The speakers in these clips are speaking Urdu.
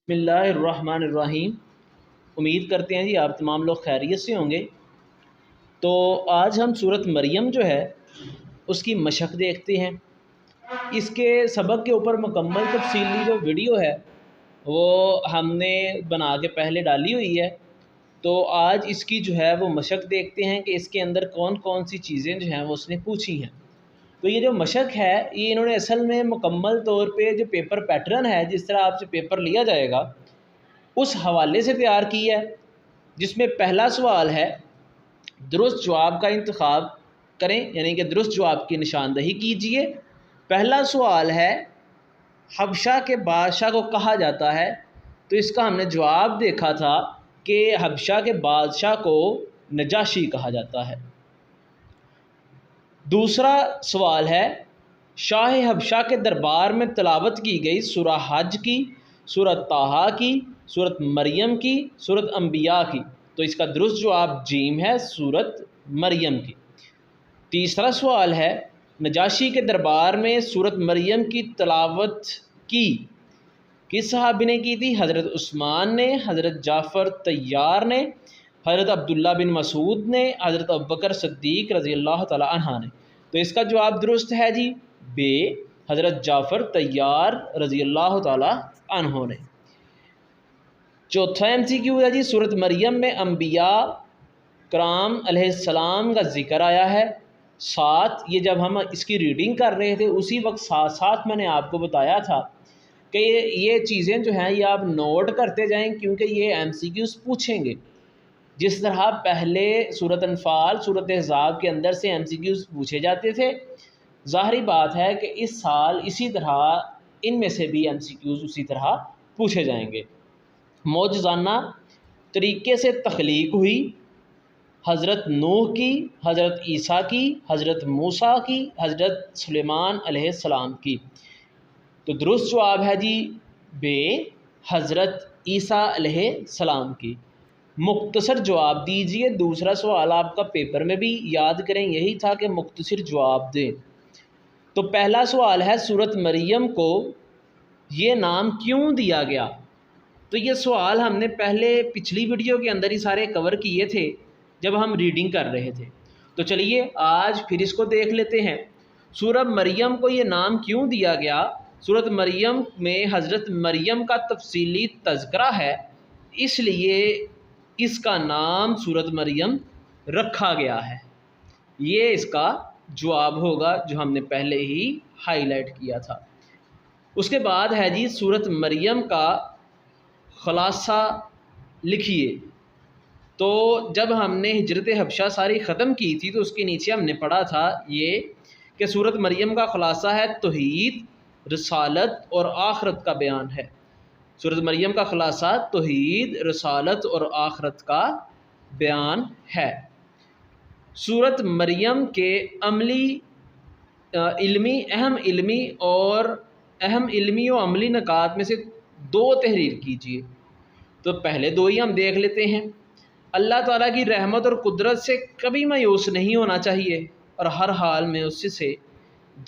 بسم اللہ الرحمن الرحیم۔ امید کرتے ہیں جی آپ تمام لوگ خیریت سے ہوں گے۔ تو آج ہم سورۃ مریم جو ہے اس کی مشق دیکھتے ہیں۔ اس کے سبق کے اوپر مکمل تفصیلی جو ویڈیو ہے وہ ہم نے بنا کے پہلے ڈالی ہوئی ہے۔ تو آج اس کی جو ہے وہ مشق دیکھتے ہیں کہ اس کے اندر کون کون سی چیزیں جو ہیں وہ اس نے پوچھی ہیں۔ تو یہ جو مشق ہے یہ انہوں نے اصل میں مکمل طور پہ جو پیپر پیٹرن ہے، جس طرح آپ سے پیپر لیا جائے گا اس حوالے سے تیار کی ہے، جس میں پہلا سوال ہے درست جواب کا انتخاب کریں، یعنی کہ درست جواب کی نشاندہی کیجئے۔ پہلا سوال ہے حبشہ کے بادشاہ کو کہا جاتا ہے، تو اس کا ہم نے جواب دیکھا تھا کہ حبشہ کے بادشاہ کو نجاشی کہا جاتا ہے۔ دوسرا سوال ہے شاہ حبشہ کے دربار میں تلاوت کی گئی سورہ حج کی، سورۃ طٰہٰ کی، سورۃ مریم کی، سورۃ انبیاء کی، تو اس کا درست جواب جیم ہے، سورۃ مریم کی۔ تیسرا سوال ہے نجاشی کے دربار میں سورۃ مریم کی تلاوت کی کس صحابی نے کی تھی؟ حضرت عثمان نے، حضرت جعفر طیار نے، حضرت عبداللہ بن مسعود نے، حضرت ابوبکر صدیق رضی اللہ تعالی عنہ نے۔ تو اس کا جواب درست ہے جی بے، حضرت جعفر طیار رضی اللہ تعالی عنہ نے۔ چوتھا MCQ ہے جی سورۃ مریم میں انبیاء کرام علیہ السلام کا ذکر آیا ہے۔ ساتھ یہ جب ہم اس کی ریڈنگ کر رہے تھے اسی وقت ساتھ ساتھ میں نے آپ کو بتایا تھا کہ یہ چیزیں جو ہیں یہ آپ نوٹ کرتے جائیں، کیونکہ یہ MCQs پوچھیں گے۔ جس طرح پہلے سورۃ انفال، سورۃ احزاب کے اندر سے MCQs پوچھے جاتے تھے، ظاہری بات ہے کہ اس سال اسی طرح ان میں سے بھی MCQs اسی طرح پوچھے جائیں گے۔ معجزانہ طریقے سے تخلیق ہوئی حضرت نوح کی، حضرت عیسیٰ کی، حضرت موسیٰ کی، حضرت سلیمان علیہ السلام کی۔ تو درست جواب ہے جی بے، حضرت عیسیٰ علیہ السلام کی۔ مختصر جواب دیجئے۔ دوسرا سوال آپ کا پیپر میں بھی یاد کریں یہی تھا کہ مختصر جواب دیں۔ تو پہلا سوال ہے سورۃ مریم کو یہ نام کیوں دیا گیا؟ تو یہ سوال ہم نے پچھلی ویڈیو کے اندر ہی سارے کور کیے تھے جب ہم ریڈنگ کر رہے تھے۔ تو چلیے آج پھر اس کو دیکھ لیتے ہیں۔ سورۃ مریم کو یہ نام کیوں دیا گیا؟ سورۃ مریم میں حضرت مریم کا تفصیلی تذکرہ ہے، اس لیے اس کا نام سورۃ مریم رکھا گیا ہے۔ یہ اس کا جواب ہوگا جو ہم نے پہلے ہی ہائی لائٹ کیا تھا۔ اس کے بعد ہے جی سورۃ مریم کا خلاصہ لکھیے۔ تو جب ہم نے ہجرت حبشہ ساری ختم کی تھی تو اس کے نیچے ہم نے پڑھا تھا یہ کہ سورۃ مریم کا خلاصہ ہے توحید، رسالت اور آخرت کا بیان ہے۔ سورۃ مریم کا خلاصہ توحید، رسالت اور آخرت کا بیان ہے۔ سورۃ مریم کے اہم علمی و عملی نکات میں سے 2 تحریر کیجیے۔ تو پہلے 2 ہی ہم دیکھ لیتے ہیں۔ اللہ تعالیٰ کی رحمت اور قدرت سے کبھی مایوس نہیں ہونا چاہیے اور ہر حال میں اس سے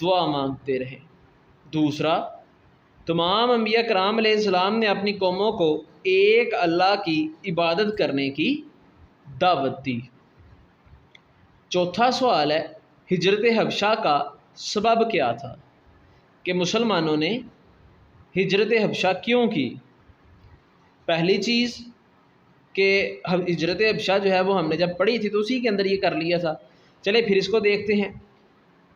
دعا مانگتے رہیں۔ دوسرا، تمام انبیاء کرام علیہ السلام نے اپنی قوموں کو ایک اللہ کی عبادت کرنے کی دعوت دی۔ چوتھا سوال ہے ہجرت حبشہ کا سبب کیا تھا، کہ مسلمانوں نے ہجرت حبشہ کیوں کی؟ پہلی چیز کہ ہجرت حبشہ جو ہے وہ ہم نے جب پڑھی تھی تو اسی کے اندر یہ کر لیا تھا۔ چلے پھر اس کو دیکھتے ہیں۔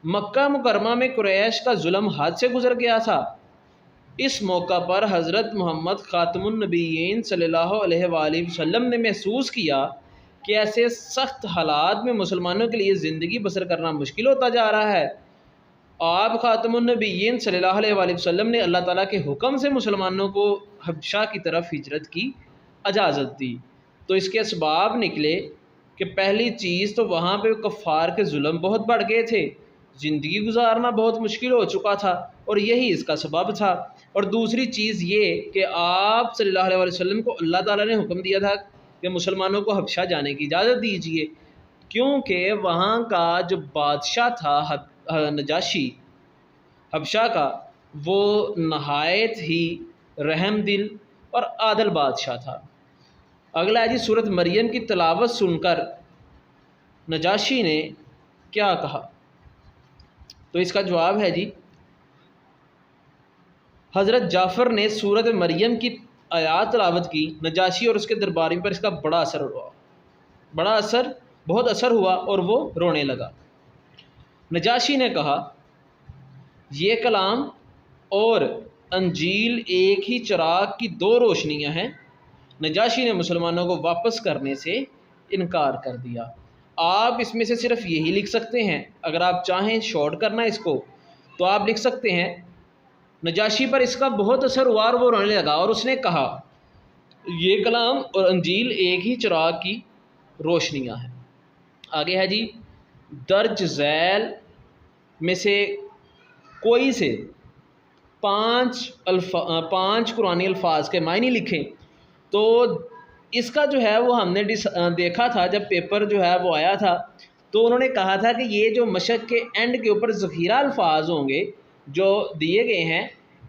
مکہ مکرمہ میں قریش کا ظلم حد سے گزر گیا تھا۔ اس موقع پر حضرت محمد خاتم النبیین صلی اللہ علیہ وآلہ وسلم نے محسوس کیا کہ ایسے سخت حالات میں مسلمانوں کے لیے زندگی بسر کرنا مشکل ہوتا جا رہا ہے۔ آپ خاتم النبیین صلی اللہ علیہ وآلہ وسلم نے اللہ تعالیٰ کے حکم سے مسلمانوں کو حبشہ کی طرف ہجرت کی اجازت دی۔ تو اس کے اسباب نکلے کہ پہلی چیز تو وہاں پہ کفار کے ظلم بہت بڑھ گئے تھے، زندگی گزارنا بہت مشکل ہو چکا تھا اور یہی اس کا سبب تھا۔ اور دوسری چیز یہ کہ آپ صلی اللہ علیہ وسلم کو اللہ تعالیٰ نے حکم دیا تھا کہ مسلمانوں کو حبشہ جانے کی اجازت دیجیے، کیونکہ وہاں کا جو بادشاہ تھا نجاشی حبشہ کا، وہ نہایت ہی رحم دل اور عادل بادشاہ تھا۔ اگلا ہے جی سورت مریم کی تلاوت سن کر نجاشی نے کیا کہا؟ تو اس کا جواب ہے جی حضرت جعفر نے سورت مریم کی آیات تلاوت کی، نجاشی اور اس کے درباری پر اس کا بہت اثر ہوا اور وہ رونے لگا۔ نجاشی نے کہا یہ کلام اور انجیل ایک ہی چراغ کی دو روشنیاں ہیں۔ نجاشی نے مسلمانوں کو واپس کرنے سے انکار کر دیا۔ آپ اس میں سے صرف یہی لکھ سکتے ہیں، اگر آپ چاہیں شارٹ کرنا اس کو تو آپ لکھ سکتے ہیں نجاشی پر اس کا بہت اثر ہوا اور وہ رونے لگا اور اس نے کہا یہ کلام اور انجیل ایک ہی چراغ کی روشنیاں ہیں۔ آگے ہے جی درج ذیل میں سے کوئی سے 5 قرآنی الفاظ کے معنی لکھیں۔ تو اس کا جو ہے وہ ہم نے دیکھا تھا جب پیپر جو ہے وہ آیا تھا، تو انہوں نے کہا تھا کہ یہ جو مشق کے اینڈ کے اوپر ذخیرہ الفاظ ہوں گے جو دیے گئے ہیں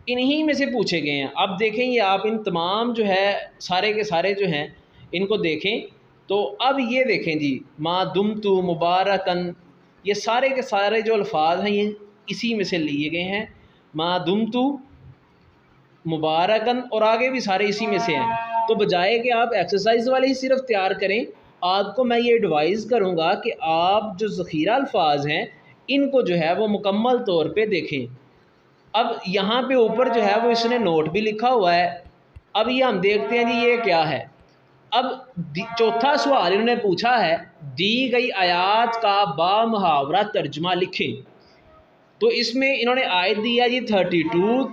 انہی میں سے پوچھے گئے ہیں۔ اب دیکھیں یہ آپ ان تمام جو ہے سارے کے سارے جو ہیں ان کو دیکھیں تو اب یہ دیکھیں جی ما دمتو مبارکن، یہ سارے کے سارے جو الفاظ ہیں یہ اسی میں سے لیے گئے ہیں، ما دمتو مبارکن، اور آگے بھی سارے اسی میں سے ہیں۔ تو بجائے کہ آپ ایکسرسائز والے ہی صرف تیار کریں، آپ کو میں یہ ایڈوائز کروں گا کہ آپ جو ذخیرہ الفاظ ہیں ان کو جو ہے وہ مکمل طور پہ دیکھیں۔ اب یہاں پہ اوپر جو ہے وہ اس نے نوٹ بھی لکھا ہوا ہے۔ اب یہ ہم دیکھتے ہیں جی یہ کیا ہے۔ اب چوتھا سوال انہوں نے پوچھا ہے دی گئی آیات کا با محاورہ ترجمہ لکھیں۔ تو اس میں انہوں نے آیت دیا جی 32،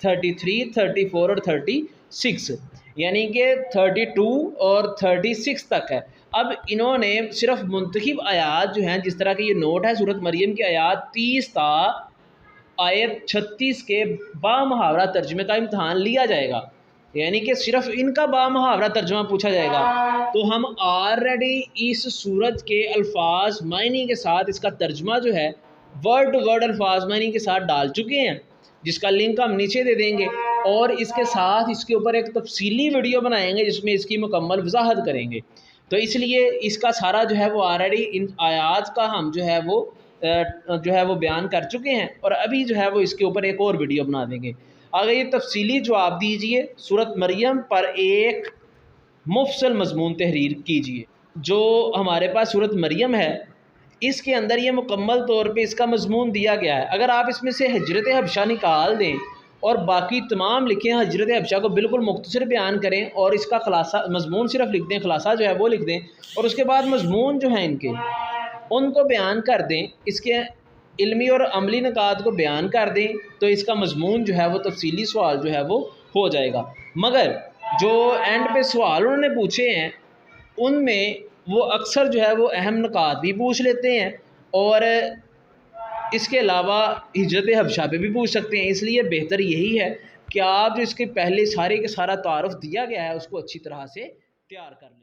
33، 34 اور 36، یعنی کہ 32 اور 36 تک ہے۔ اب انہوں نے صرف منتخب آیات جو ہیں، جس طرح کہ یہ نوٹ ہے سورت مریم کی آیات 30 تا آیت 36 کے با محاورہ ترجمے کا امتحان لیا جائے گا، یعنی کہ صرف ان کا با محاورہ ترجمہ پوچھا جائے گا۔ تو ہم آلریڈی اس سورت کے الفاظ معنی کے ساتھ اس کا ترجمہ جو ہے ورڈ ٹو ورڈ الفاظ معنی کے ساتھ ڈال چکے ہیں، جس کا لنک ہم نیچے دے دیں گے، اور اس کے ساتھ اس کے اوپر ایک تفصیلی ویڈیو بنائیں گے جس میں اس کی مکمل وضاحت کریں گے۔ تو اس لیے اس کا سارا جو ہے وہ آلریڈی ان آیات کا ہم جو ہے وہ بیان کر چکے ہیں، اور ابھی جو ہے وہ اس کے اوپر ایک اور ویڈیو بنا دیں گے۔ آگے یہ تفصیلی جواب دیجئے سورت مریم پر ایک مفصل مضمون تحریر کیجئے۔ جو ہمارے پاس سورت مریم ہے اس کے اندر یہ مکمل طور پہ اس کا مضمون دیا گیا ہے۔ اگر آپ اس میں سے ہجرت حبشہ نکال دیں اور باقی تمام لکھیں، ہجرت حبشہ کو بالکل مختصر بیان کریں اور اس کا خلاصہ مضمون صرف لکھ دیں، خلاصہ جو ہے وہ لکھ دیں، اور اس کے بعد مضمون جو ہیں ان کو بیان کر دیں، اس کے علمی اور عملی نکات کو بیان کر دیں، تو اس کا مضمون جو ہے وہ تفصیلی سوال جو ہے وہ ہو جائے گا۔ مگر جو اینڈ پہ سوال انہوں نے پوچھے ہیں ان میں وہ اکثر جو ہے وہ اہم نکات بھی پوچھ لیتے ہیں، اور اس کے علاوہ ہجرت حبشہ پہ بھی پوچھ سکتے ہیں۔ اس لیے بہتر یہی ہے کہ آپ جو اس کے پہلے سارے کے سارا تعارف دیا گیا ہے اس کو اچھی طرح سے تیار کر لیں۔